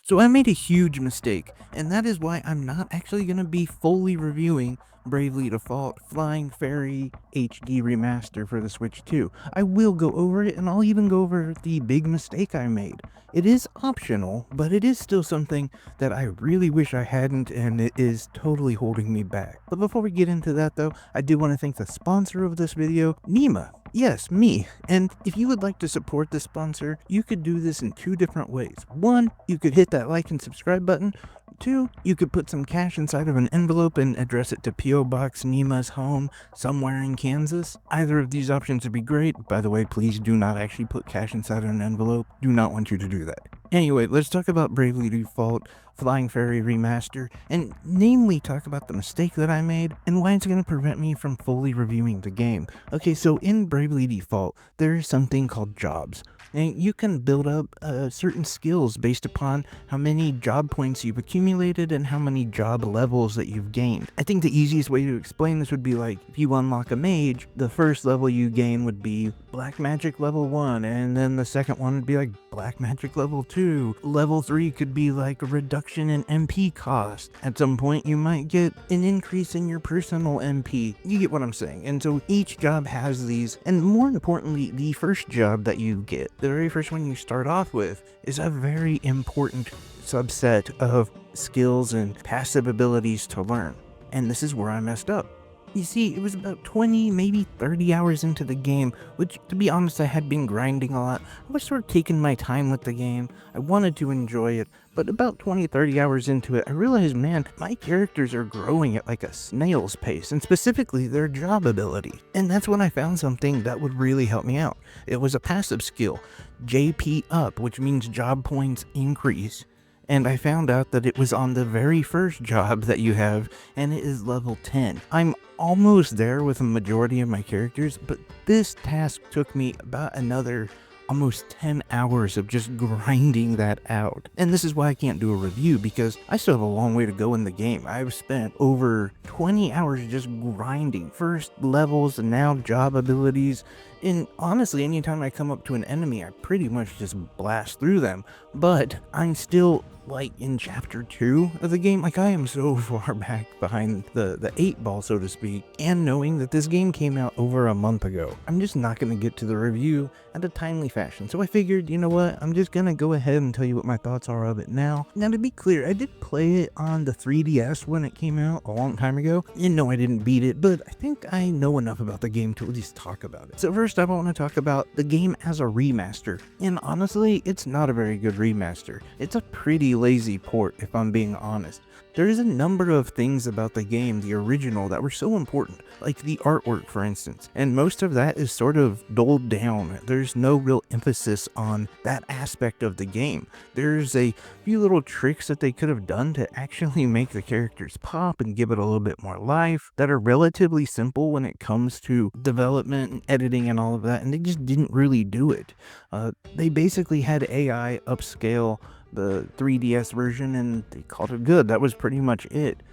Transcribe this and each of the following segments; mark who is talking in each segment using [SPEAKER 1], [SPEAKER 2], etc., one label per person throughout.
[SPEAKER 1] So I made a huge mistake, and that is why I'm not actually going to be fully reviewing Bravely Default Flying Fairy HD Remaster for the Switch 2. I will go over it, and I'll even go over the big mistake I made. It is optional, but it is still something that I really wish I hadn't, and it is totally holding me back. But before we get into that though, I do want to thank the sponsor of this video, Nima. Yes, me. And if you would like to support the sponsor, you could do this in two different ways. One, you could hit that like and subscribe button. Two, you could put some cash inside of an envelope and address it to P.O. Box Nima's home somewhere in Kansas. Either of these options would be great. By the way, please do not actually put cash inside of an envelope. Do not want you to do that. Anyway, let's talk about Bravely Default Flying Fairy Remaster, and namely talk about the mistake that I made and why it's going to prevent me from fully reviewing the game. Okay, so in Bravely Default, there is something called jobs. And you can build up certain skills based upon how many job points you've accumulated and how many job levels that you've gained. I think the easiest way to explain this would be like, if you unlock a mage, the first level you gain would be Black Magic level 1, and then the second one would be like Black Magic level 2. Level 3 could be like a reduction in MP cost. At some point you might get an increase in your personal MP. You get what I'm saying. And so each job has these, and more importantly, the first job that you get, the very first one you start off with, is a very important subset of skills and passive abilities to learn. And this is where I messed up. You see, it was about 20, maybe 30 hours into the game, which, to be honest, I had been grinding a lot. I was sort of taking my time with the game. I wanted to enjoy it, but about 20, 30 hours into it, I realized, man, my characters are growing at like a snail's pace, and specifically their job ability. And that's when I found something that would really help me out. It was a passive skill, JP up, which means job points increase. And I found out that it was on the very first job that you have, and it is level 10. I'm almost there with a majority of my characters, but this task took me about another almost 10 hours of just grinding that out. And this is why I can't do a review, because I still have a long way to go in the game. I've spent over 20 hours just grinding first levels and now job abilities. And honestly, anytime I come up to an enemy, I pretty much just blast through them. But I'm still like in chapter 2 of the game. Like, I am so far back behind the 8 ball, so to speak. And knowing that this game came out over a month ago, I'm just not going to get to the review at a timely fashion. So I figured, you know what, I'm just going to go ahead and tell you what my thoughts are of it now. Now, to be clear, I did play it on the 3DS when it came out a long time ago. And no, I didn't beat it, but I think I know enough about the game to at least talk about it. So first, I want to talk about the game as a remaster. And honestly, it's not a very good remaster. It's a pretty lazy port, if I'm being honest. There is a number of things about the game, the original, that were so important, like the artwork, for instance, and most of that is sort of dulled down. There's no real emphasis on that aspect of the game. There's a few little tricks that they could have done to actually make the characters pop and give it a little bit more life that are relatively simple when it comes to development and editing and all of that, and they just didn't really do it. They basically had AI upscale the 3DS version and they called it good. That was pretty much it.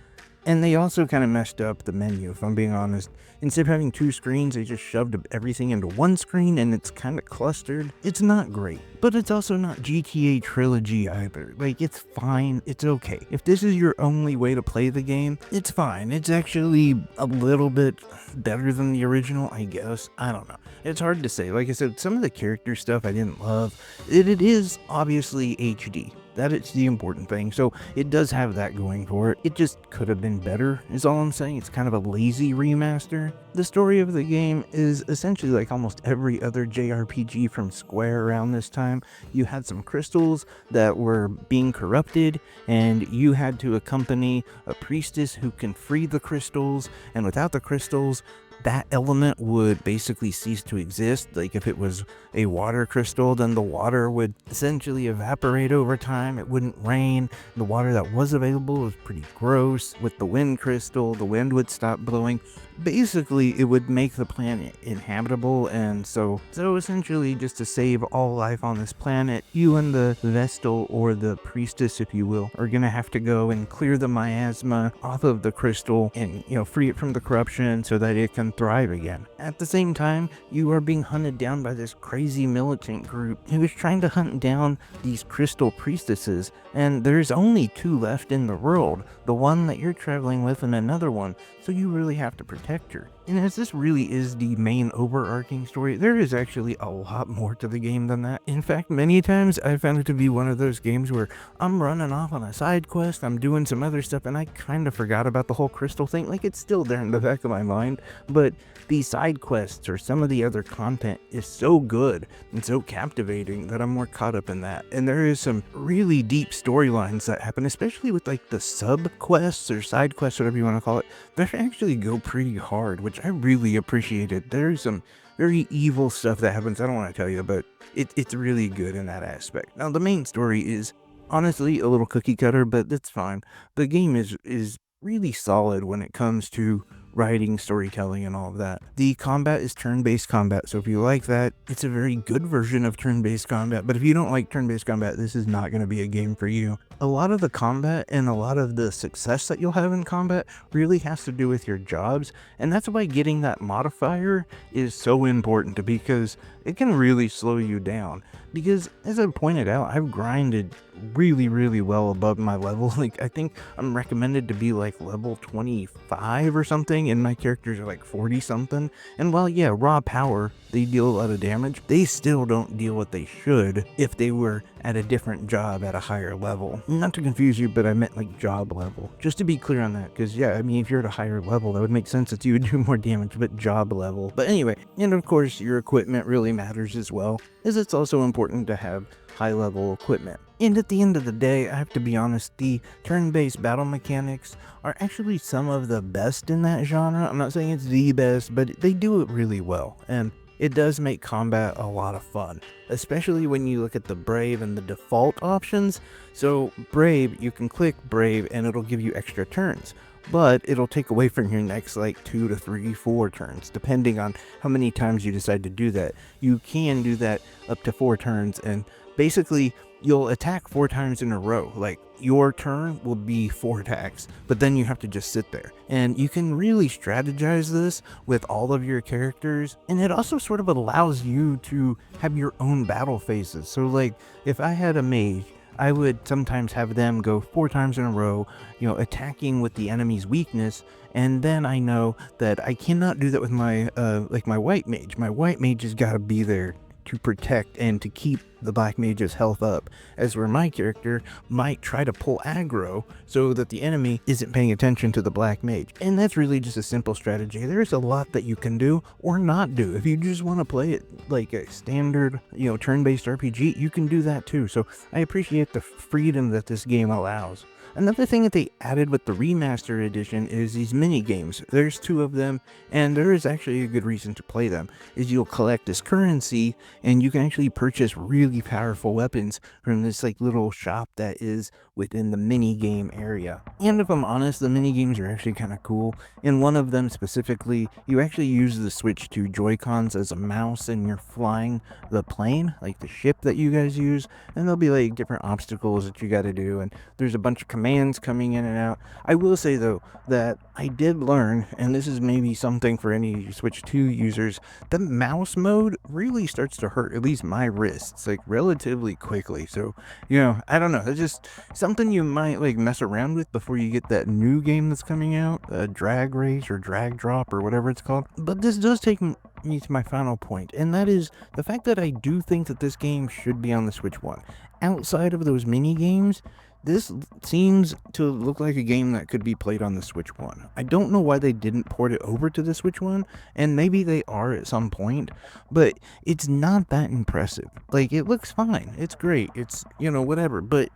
[SPEAKER 1] And they also kind of messed up the menu, if I'm being honest. Instead of having 2 screens, they just shoved everything into one screen and it's kind of clustered. It's not great, but it's also not GTA Trilogy either. Like, it's fine, it's okay. If this is your only way to play the game, it's fine. It's actually a little bit better than the original, I guess. I don't know. It's hard to say. Like I said, some of the character stuff I didn't love. It is obviously HD. That is the important thing, so it does have that going for it. It just could have been better, is all I'm saying. It's kind of a lazy remaster. The story of the game is essentially like almost every other JRPG from Square around this time. You had some crystals that were being corrupted, and you had to accompany a priestess who can free the crystals, and without the crystals, that element would basically cease to exist. Like, if it was a water crystal, then the water would essentially evaporate over time. It wouldn't rain. The water that was available was pretty gross. With the wind crystal, the wind would stop blowing. basically it would make the planet inhabitable, and so essentially, just to save all life on this planet, you and the Vestal, or the priestess if you will, are gonna have to go and clear the miasma off of the crystal and, free it from the corruption so that it can thrive again. At the same time, you are being hunted down by this crazy militant group who is trying to hunt down these crystal priestesses, and there's only 2 left in the world, the one that you're traveling with and another one, so you really have to protect her. And as this really is the main overarching story, there is actually a lot more to the game than that. In fact, many times I found it to be one of those games where I'm running off on a side quest, I'm doing some other stuff, and I kind of forgot about the whole crystal thing. Like, it's still there in the back of my mind, but these side quests or some of the other content is so good and so captivating that I'm more caught up in that. And there is some really deep storylines that happen, especially with like the sub quests or side quests, whatever you want to call it, that actually go pretty hard, which I really appreciated. There's some very evil stuff that happens, I don't want to tell you, but it's really good in that aspect. Now, the main story is honestly a little cookie cutter, but that's fine. The game is really solid when it comes to writing, storytelling, and all of that. The combat is turn-based combat, so if you like that, it's a very good version of turn-based combat, but if you don't like turn-based combat, this is not going to be a game for you. A lot of the combat and a lot of the success that you'll have in combat really has to do with your jobs, and that's why getting that modifier is so important, because it can really slow you down. Because, as I pointed out, I've grinded really well above my level. Like, I think I'm recommended to be like level 25 or something, and my characters are like 40 something. And while, yeah, raw power, they deal a lot of damage, they still don't deal what they should if they were at a different job at a higher level. Not to confuse you, but I meant like job level. Just to be clear on that, because yeah, I mean, if you're at a higher level, that would make sense that you would do more damage, but job level. But anyway, and of course, your equipment really matters as well, as it's also important to have high level equipment. And at the end of the day, I have to be honest, the turn-based battle mechanics are actually some of the best in that genre. I'm not saying it's the best, but they do it really well, and it does make combat a lot of fun, especially when you look at the Brave and the default options. So Brave, you can click Brave and it'll give you extra turns, but it'll take away from your next like 2 to 3, 4 turns, depending on how many times you decide to do that. You can do that up to 4 turns, and basically you'll attack 4 times in a row. Like, your turn will be 4 attacks, but then you have to just sit there. And you can really strategize this with all of your characters, and it also sort of allows you to have your own battle phases. So like, if I had a mage, I would sometimes have them go 4 times in a row, attacking with the enemy's weakness, and then I know that I cannot do that with my, like my white mage. My white mage has got to be there to protect and to keep the black mage's health up, as where my character might try to pull aggro so that the enemy isn't paying attention to the black mage. And that's really just a simple strategy. There's a lot that you can do or not do. If you just want to play it like a standard, turn-based RPG, you can do that too. So I appreciate the freedom that this game allows. Another thing that they added with the Remaster edition is these mini games. There's 2 of them, and there is actually a good reason to play them, is you'll collect this currency, and you can actually purchase really powerful weapons from this like little shop that is within the mini game area. And if I'm honest, the mini games are actually kind of cool. In one of them specifically, you actually use the Switch 2 Joy-Cons as a mouse, and you're flying the plane, like the ship that you guys use, and there'll be like different obstacles that you got to do, and there's a bunch of commands coming in and out. I will say though that I did learn, and this is maybe something for any Switch 2 users, the mouse mode really starts to hurt, at least my wrists, like relatively quickly. So, I don't know, it's just something you might like mess around with before you get that new game that's coming out, Drag Race or Drag Drop or whatever it's called. But this does take me to my final point, and that is the fact that I do think that this game should be on the Switch 1. Outside of those mini games, this seems to look like a game that could be played on the Switch 1. I don't know why they didn't port it over to the Switch 1, and maybe they are at some point, but it's not that impressive. Like, it looks fine, it's great, it's, whatever, but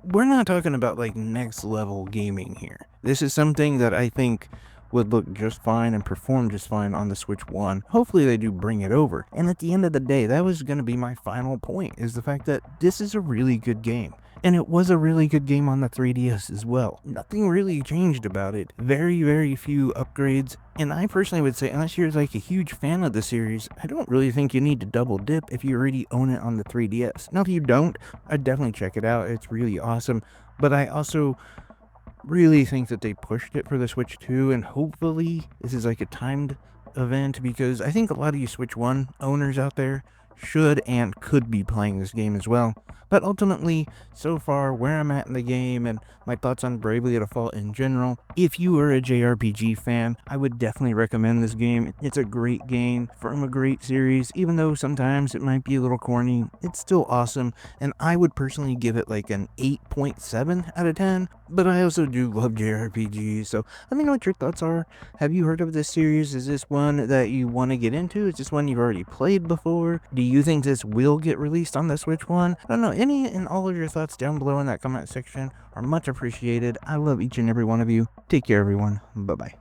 [SPEAKER 1] we're not talking about like next level gaming here. This is something that I think would look just fine and perform just fine on the Switch 1. Hopefully they do bring it over. And at the end of the day, that was going to be my final point, is the fact that this is a really good game. And it was a really good game on the 3DS as well. Nothing really changed about it. Very, very few upgrades. And I personally would say, unless you're like a huge fan of the series, I don't really think you need to double dip if you already own it on the 3DS. Now, if you don't, I'd definitely check it out. It's really awesome. But I also really think that they pushed it for the Switch 2, and hopefully this is like a timed event, because I think a lot of you Switch 1 owners out there should and could be playing this game as well. But ultimately, so far, where I'm at in the game and my thoughts on Bravely Default in general, if you are a JRPG fan, I would definitely recommend this game. It's a great game from a great series, even though sometimes it might be a little corny. It's still awesome, and I would personally give it like an 8.7 out of 10, but I also do love JRPGs, so let me know what your thoughts are. Have you heard of this series? Is this one that you want to get into? Is this one you've already played before? Do you think this will get released on the Switch 1? I don't know. Any and all of your thoughts down below in that comment section are much appreciated. I love each and every one of you. Take care, everyone. Bye-bye.